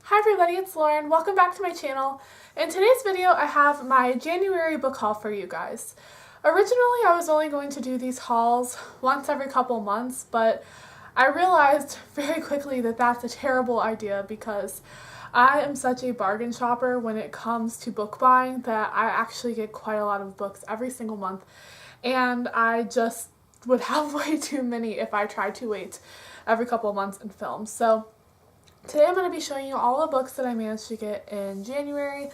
Hi everybody, it's Lauren. Welcome back to my channel. In today's video, I have my January book haul for you guys. Originally, I was only going to do these hauls once every couple months, but I realized very quickly that that's a terrible idea because I am such a bargain shopper when it comes to book buying that I actually get quite a lot of books every single month, and I just would have way too many if I tried to wait every couple months and film. So today I'm going to be showing you all the books that I managed to get in January.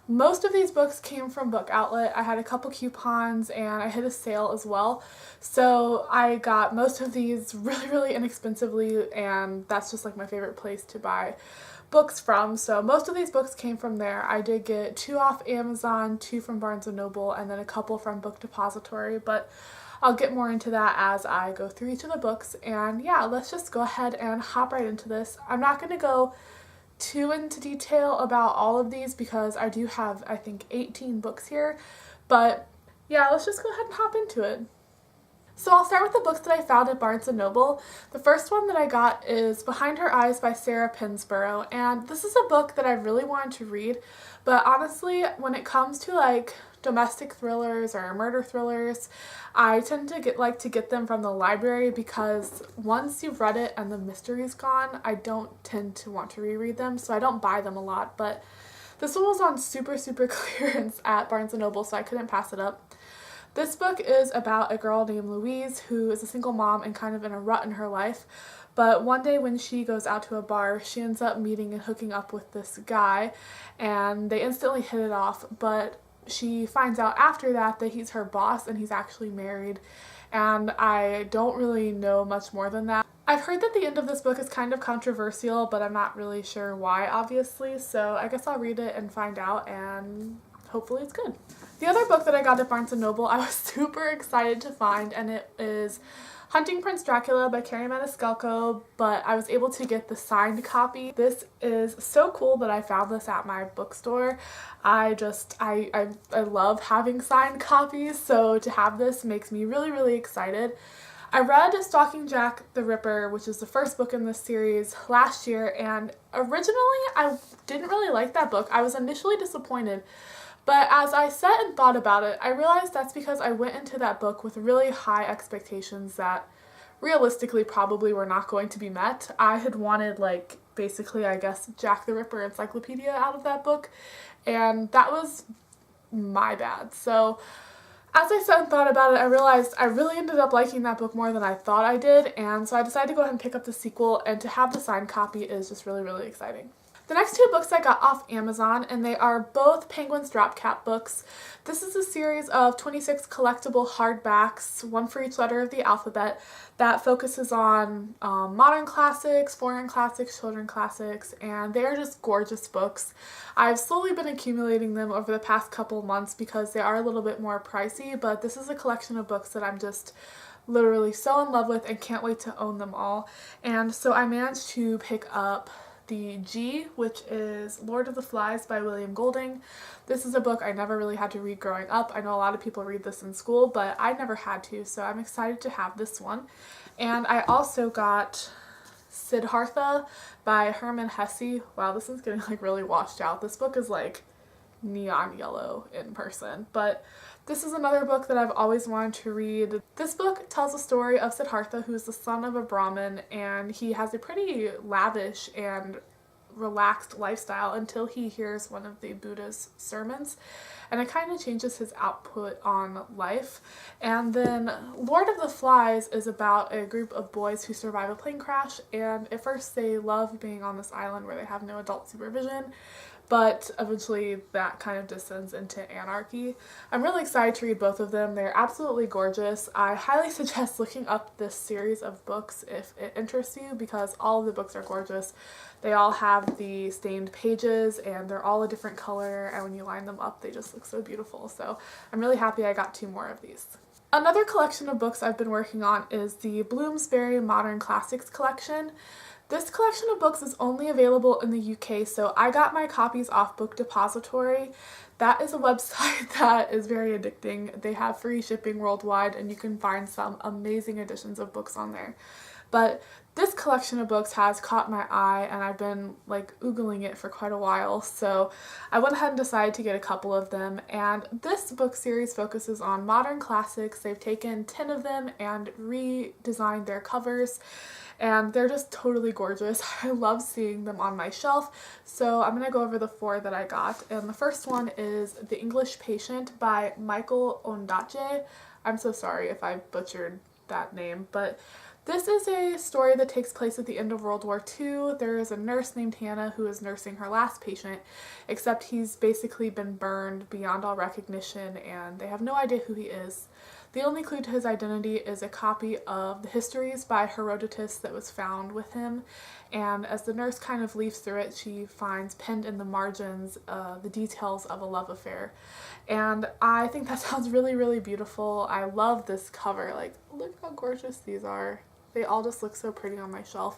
Most of these books came from Book Outlet. I had a couple coupons and I hit a sale as well. So I got most of these really inexpensively, and that's just like my favorite place to buy books from. So most of these books came from there. I did get 2 off Amazon, 2 from Barnes & Noble, and then a couple from Book Depository, but I'll get more into that as I go through each of the books. And yeah, let's just go ahead and hop right into this. I'm not going to go too into detail about all of these because I do have, I think, 18 books here. But yeah, let's just go ahead and hop into it. So I'll start with the books that I found at Barnes & Noble. The first one that I got is Behind Her Eyes by Sarah Pinsborough, and this is a book that I really wanted to read, but honestly, when it comes to like domestic thrillers or murder thrillers, I tend to get them from the library because once you've read it and the mystery's gone, I don't tend to want to reread them, so I don't buy them a lot. But this one was on super clearance at Barnes & Noble, so I couldn't pass it up. This book is about a girl named Louise who is a single mom and kind of in a rut in her life. But one day when she goes out to a bar, she ends up meeting and hooking up with this guy, and they instantly hit it off. But she finds out after that he's her boss and he's actually married, and I don't really know much more than that. I've heard that the end of this book is kind of controversial, but I'm not really sure why, obviously, so I guess I'll read it and find out, and hopefully it's good. The other book that I got at Barnes & Noble I was super excited to find, and it is Hunting Prince Dracula by Kerri Maniscalco, but I was able to get the signed copy. This is so cool that I found this at my bookstore. I love having signed copies, so to have this makes me really excited. I read Stalking Jack the Ripper, which is the first book in this series, last year, and originally I didn't really like that book. I was initially disappointed. But as I sat and thought about it, I realized that's because I went into that book with really high expectations that realistically probably were not going to be met. I had wanted, like, basically, I guess, Jack the Ripper encyclopedia out of that book, and that was my bad. So as I sat and thought about it, I realized I really ended up liking that book more than I thought I did, and so I decided to go ahead and pick up the sequel, and to have the signed copy is just really exciting. The next 2 books I got off Amazon, and they are both Penguin's Drop Cap books. This is a series of 26 collectible hardbacks, one for each letter of the alphabet, that focuses on modern classics, foreign classics, children classics, and they are just gorgeous books. I've slowly been accumulating them over the past couple months because they are a little bit more pricey, but this is a collection of books that I'm just literally so in love with and can't wait to own them all. And so I managed to pick up the G, which is Lord of the Flies by William Golding. This is a book I never really had to read growing up. I know a lot of people read this in school, but I never had to, so I'm excited to have this one. And I also got Siddhartha by Hermann Hesse. Wow, this is getting like really washed out. This book is like neon yellow in person, but this is another book that I've always wanted to read. This book tells the story of Siddhartha, who is the son of a Brahmin, and he has a pretty lavish and relaxed lifestyle until he hears one of the Buddha's sermons, and it kind of changes his output on life. And then Lord of the Flies is about a group of boys who survive a plane crash, and at first they love being on this island where they have no adult supervision, but eventually that kind of descends into anarchy. I'm really excited to read both of them. They're absolutely gorgeous. I highly suggest looking up this series of books if it interests you because all of the books are gorgeous. They all have the stained pages and they're all a different color, and when you line them up they just look so beautiful. So I'm really happy I got 2 more of these. Another collection of books I've been working on is the Bloomsbury Modern Classics collection. This collection of books is only available in the UK, so I got my copies off Book Depository. That is a website that is very addicting. They have free shipping worldwide, and you can find some amazing editions of books on there. But This collection of books has caught my eye and I've been like oogling it for quite a while, so I went ahead and decided to get a couple of them. And this book series focuses on modern classics. They've taken 10 of them and redesigned their covers, and they're just totally gorgeous. I love seeing them on my shelf, so I'm going to go over the 4 that I got. And the first one is The English Patient by Michael Ondaatje. I'm so sorry if I butchered that name, but this is a story that takes place at the end of World War II. There is a nurse named Hannah who is nursing her last patient, except he's basically been burned beyond all recognition and they have no idea who he is. The only clue to his identity is a copy of the Histories by Herodotus that was found with him, and as the nurse kind of leaves through it, she finds pinned in the margins the details of a love affair. And I think that sounds really, really beautiful. I love this cover. Like, look how gorgeous these are. They all just look so pretty on my shelf.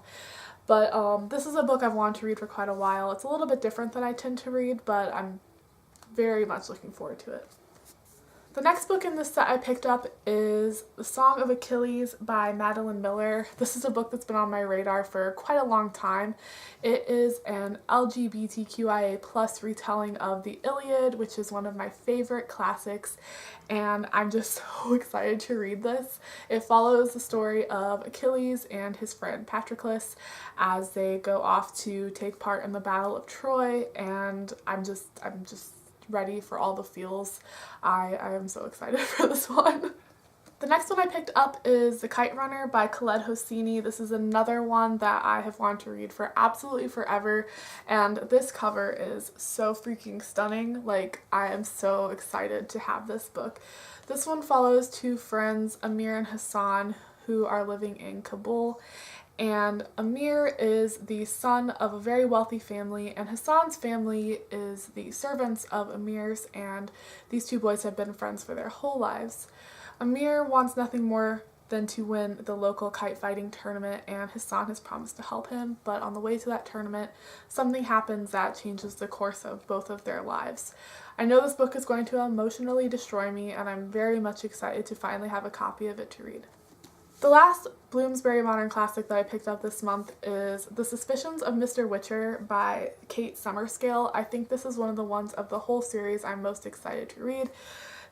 But this is a book I've wanted to read for quite a while. It's a little bit different than I tend to read, but I'm very much looking forward to it. The next book in this set I picked up is The Song of Achilles by Madeline Miller. This is a book that's been on my radar for quite a long time. It is an LGBTQIA+ retelling of the Iliad, which is one of my favorite classics, and I'm just so excited to read this. It follows the story of Achilles and his friend Patroclus as they go off to take part in the Battle of Troy, and I'm just ready for all the feels. I am so excited for this one. The next one I picked up is The Kite Runner by Khaled Hosseini. This is another one that I have wanted to read for absolutely forever, and this cover is so freaking stunning. Like, I am so excited to have this book. This one follows 2 friends, Amir and Hassan, who are living in Kabul. And Amir is the son of a very wealthy family, and Hassan's family is the servants of Amir's, and these 2 boys have been friends for their whole lives. Amir wants nothing more than to win the local kite fighting tournament, and Hassan has promised to help him, but on the way to that tournament, something happens that changes the course of both of their lives. I know this book is going to emotionally destroy me, and I'm very much excited to finally have a copy of it to read. The last Bloomsbury Modern Classic that I picked up this month is The Suspicions of Mr. Witcher by Kate Summerscale. I think this is one of the ones of the whole series I'm most excited to read.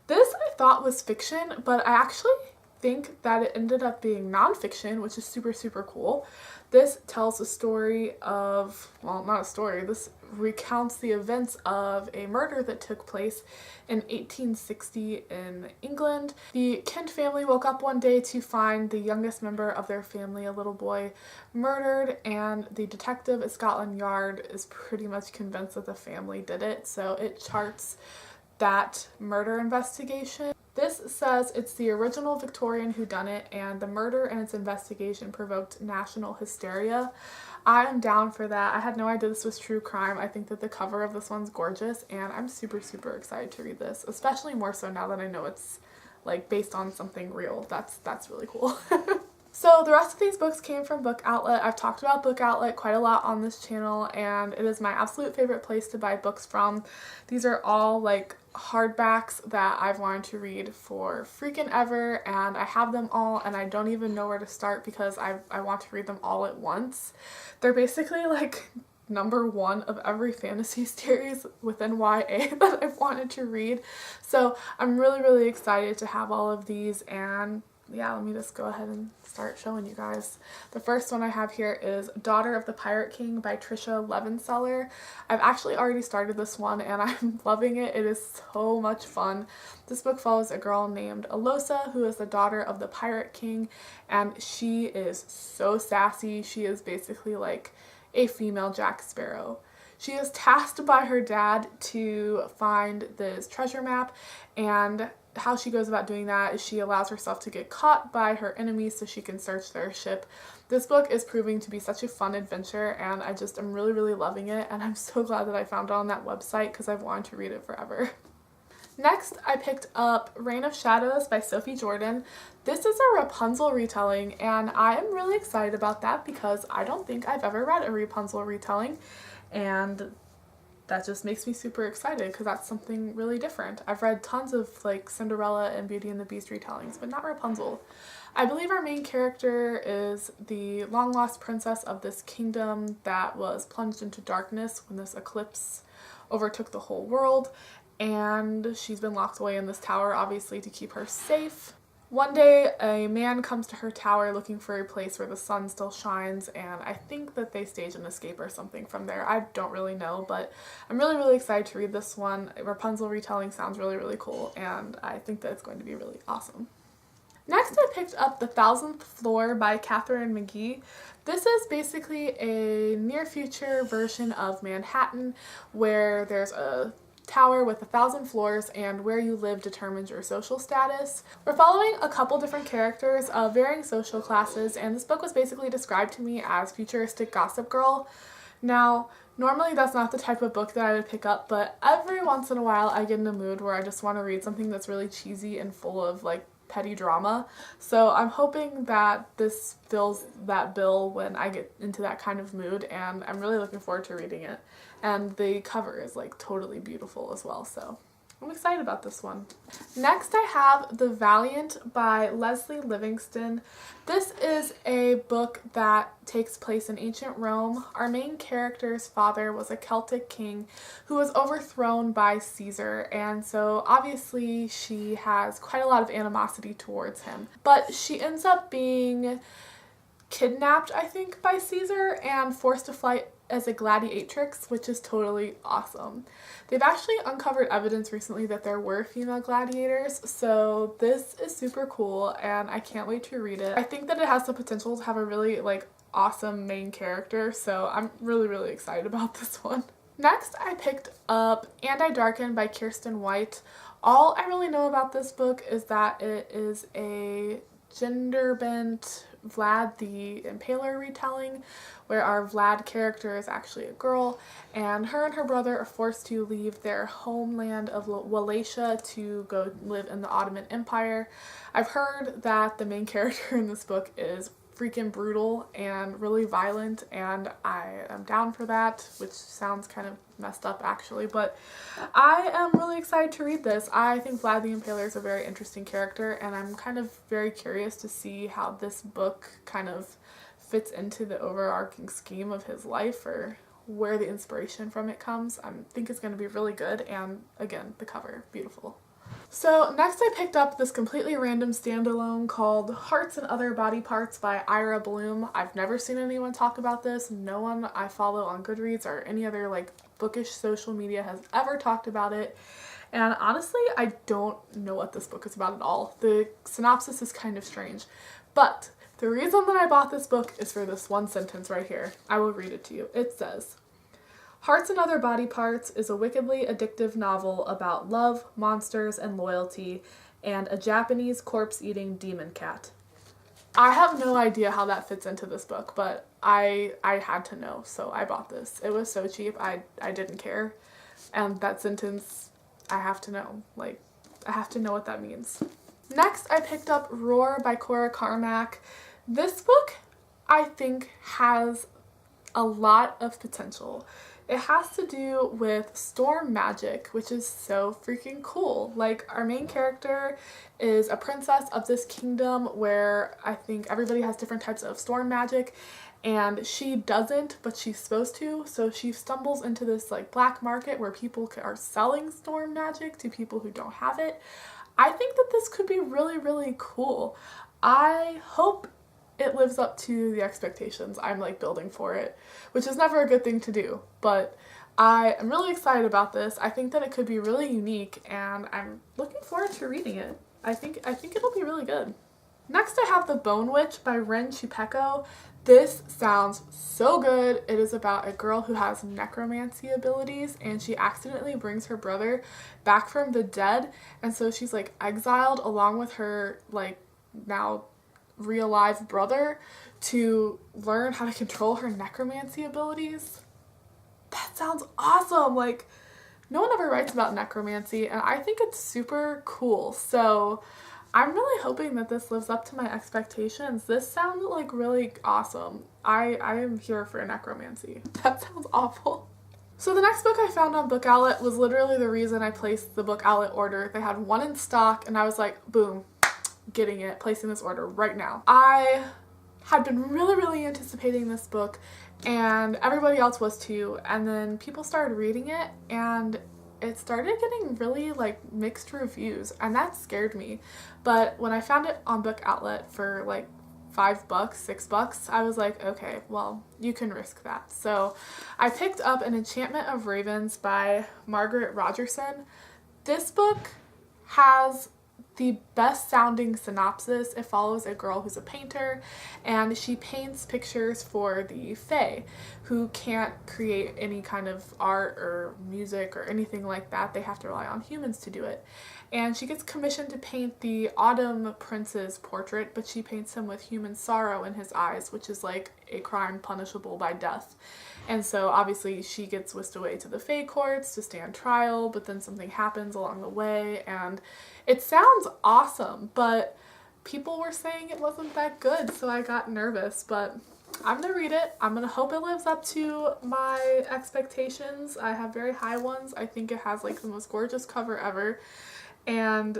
This I thought was fiction, but I actually think that it ended up being nonfiction, which is super, super cool. This tells a story of, well, not a story, this recounts the events of a murder that took place in 1860 in England. The Kent family woke up one day to find the youngest member of their family, a little boy, murdered, and the detective at Scotland Yard is pretty much convinced that the family did it, so it charts that murder investigation. This says it's the original Victorian whodunit, and the murder and its investigation provoked national hysteria. I am down for that. I had no idea this was true crime. I think that the cover of this one's gorgeous, and I'm super, super excited to read this, especially more so now that I know it's like based on something real. That's really cool. So the rest of these books came from Book Outlet. I've talked about Book Outlet quite a lot on this channel, and it is my absolute favorite place to buy books from. These are all like hardbacks that I've wanted to read for freaking ever, and I have them all and I don't even know where to start because I want to read them all at once. They're basically like #1 of every fantasy series within YA that I've wanted to read. So I'm really, really excited to have all of these, and yeah, let me just go ahead and start showing you guys. The first one I have here is Daughter of the Pirate King by Tricia Levenseller. I've actually already started this one and I'm loving it. It is so much fun. This book follows a girl named Alosa who is the daughter of the Pirate King, and she is so sassy. She is basically like a female Jack Sparrow. She is tasked by her dad to find this treasure map, and how she goes about doing that is she allows herself to get caught by her enemies so she can search their ship. This book is proving to be such a fun adventure, and I'm really, really loving it, and I'm so glad that I found it on that website because I've wanted to read it forever. Next, I picked up Reign of Shadows by Sophie Jordan. This is a Rapunzel retelling, and I am really excited about that because I don't think I've ever read a Rapunzel retelling, and that just makes me super excited because that's something really different. I've read tons of like Cinderella and Beauty and the Beast retellings, but not Rapunzel. I believe our main character is the long lost princess of this kingdom that was plunged into darkness when this eclipse overtook the whole world, and she's been locked away in this tower, obviously to keep her safe. One day, a man comes to her tower looking for a place where the sun still shines, and I think that they stage an escape or something from there. I don't really know, but I'm really excited to read this one. Rapunzel retelling sounds really cool, and I think that it's going to be really awesome. Next, I picked up The Thousandth Floor by Katharine McGee. This is basically a near future version of Manhattan where there's a tower with 1,000 floors, and where you live determines your social status. We're following a couple different characters of varying social classes, and this book was basically described to me as futuristic Gossip Girl. Now, normally that's not the type of book that I would pick up, but every once in a while I get in a mood where I just want to read something that's really cheesy and full of like petty drama. So I'm hoping that this fills that bill when I get into that kind of mood, and I'm really looking forward to reading it. And the cover is like totally beautiful as well, so I'm excited about this one. Next, I have The Valiant by Leslie Livingston. This is a book that takes place in ancient Rome. Our main character's father was a Celtic king who was overthrown by Caesar, and so obviously she has quite a lot of animosity towards him. But she ends up being kidnapped, I think, by Caesar and forced to fly as a gladiatrix, which is totally awesome. They've actually uncovered evidence recently that there were female gladiators, so this is super cool and I can't wait to read it. I think that it has the potential to have a really like awesome main character, so I'm really excited about this one. Next, I picked up And I Darken by Kiersten White. All I really know about this book is that it is a gender-bent Vlad the Impaler retelling, where our Vlad character is actually a girl, and her brother are forced to leave their homeland of Wallachia to go live in the Ottoman Empire. I've heard that the main character in this book is freaking brutal and really violent, and I am down for that, which sounds kind of messed up actually, but I am really excited to read this. I think Vlad the Impaler is a very interesting character, and I'm kind of very curious to see how this book kind of fits into the overarching scheme of his life, or where the inspiration from it comes. I think it's going to be really good, and again, the cover, beautiful. So next I picked up this completely random standalone called Hearts and Other Body Parts by Ira Bloom. I've never seen anyone talk about this. No one I follow on Goodreads or any other like bookish social media has ever talked about it. And honestly, I don't know what this book is about at all. The synopsis is kind of strange. But the reason that I bought this book is for this one sentence right here. I will read it to you. It says, "Hearts and Other Body Parts is a wickedly addictive novel about love, monsters, and loyalty, and a Japanese corpse-eating demon cat." I have no idea how that fits into this book, but I had to know, so I bought this. It was so cheap, I didn't care. And that sentence, I have to know. Like, I have to know what that means. Next, I picked up Roar by Cora Carmack. This book, I think, has a lot of potential. It has to do with storm magic, which is so freaking cool. Like, our main character is a princess of this kingdom where I think everybody has different types of storm magic, and she doesn't, but she's supposed to. So she stumbles into this like black market where people are selling storm magic to people who don't have it. I think that this could be really cool. I hope it lives up to the expectations I'm like building for it, which is never a good thing to do, but I am really excited about this. I think that it could be really unique, and I'm looking forward to reading it. I think it'll be really good. Next, I have The Bone Witch by Rin Chupeco. This sounds so good. It is about a girl who has necromancy abilities, and she accidentally brings her brother back from the dead, and so she's like exiled along with her like now real live brother to learn how to control her necromancy abilities. That sounds awesome. Like, no one ever writes about necromancy, and I think it's super cool. So I'm really hoping that this lives up to my expectations. This sounded like really awesome. I am here for necromancy. That sounds awful. So the next book I found on Book Outlet was literally the reason I placed the Book Outlet order. They had one in stock and I was like, boom, getting it, placing this order right now. I had been really anticipating this book and everybody else was too, and then people started reading it and it started getting really like mixed reviews, and that scared me. But when I found it on Book Outlet for like $5, $6, I was like, okay, well, you can risk that. So I picked up An Enchantment of Ravens by Margaret Rogerson. This book has the best sounding synopsis. It follows a girl who's a painter and she paints pictures for the Fae who can't create any kind of art or music or anything like that. They have to rely on humans to do it. And she gets commissioned to paint the Autumn Prince's portrait, but she paints him with human sorrow in his eyes, which is like a crime punishable by death. And so obviously she gets whisked away to the Fae courts to stand trial, but then something happens along the way and it sounds awesome, but people were saying it wasn't that good, so I got nervous. But I'm gonna read it. I'm gonna hope it lives up to my expectations. I have very high ones. I think it has like the most gorgeous cover ever. And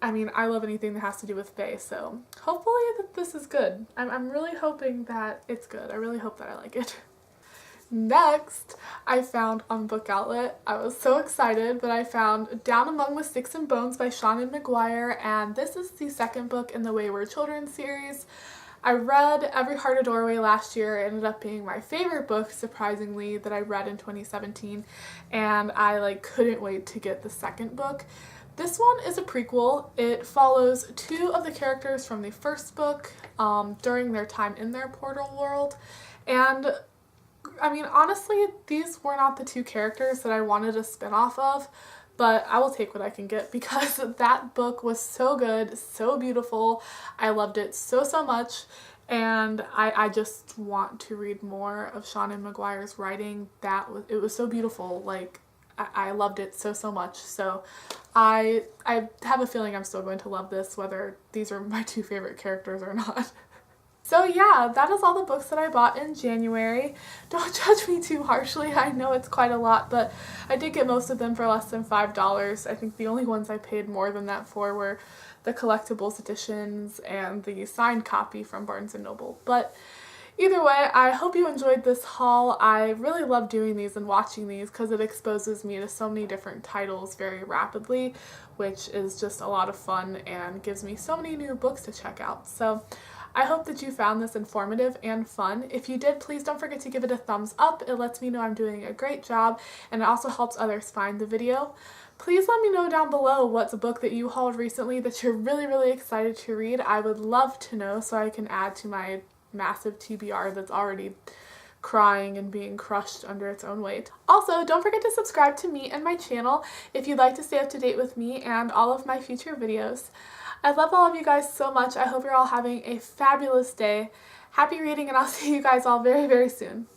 I mean, I love anything that has to do with Fae, so hopefully that this is good. I'm really hoping that it's good. I really hope that I like it. Next, I found on Book Outlet, I was so excited, but I found Down Among the Sticks and Bones by Seanan McGuire, and this is the second book in the Wayward Children series. I read Every Heart a Doorway last year. It ended up being my favorite book, surprisingly, that I read in 2017, and I like couldn't wait to get the second book. This one is a prequel. It follows two of the characters from the first book during their time in their portal world, and I mean, honestly, these were not the two characters that I wanted a spin-off of, but I will take what I can get because that book was so good, so beautiful. I loved it so much, and I just want to read more of Seanan McGuire's writing. It was so beautiful. Like, I loved it so much. So I have a feeling I'm still going to love this, whether these are my two favorite characters or not. So yeah, that is all the books that I bought in January. Don't judge me too harshly. I know it's quite a lot, but I did get most of them for less than $5. I think the only ones I paid more than that for were the collectibles editions and the signed copy from Barnes & Noble. But either way, I hope you enjoyed this haul. I really love doing these and watching these because it exposes me to so many different titles very rapidly, which is just a lot of fun and gives me so many new books to check out. So I hope that you found this informative and fun. If you did, please don't forget to give it a thumbs up. It lets me know I'm doing a great job, and it also helps others find the video. Please let me know down below what's a book that you hauled recently that you're really excited to read. I would love to know so I can add to my massive TBR that's already crying and being crushed under its own weight. Also, don't forget to subscribe to me and my channel if you'd like to stay up to date with me and all of my future videos. I love all of you guys so much. I hope you're all having a fabulous day. Happy reading, and I'll see you guys all very soon.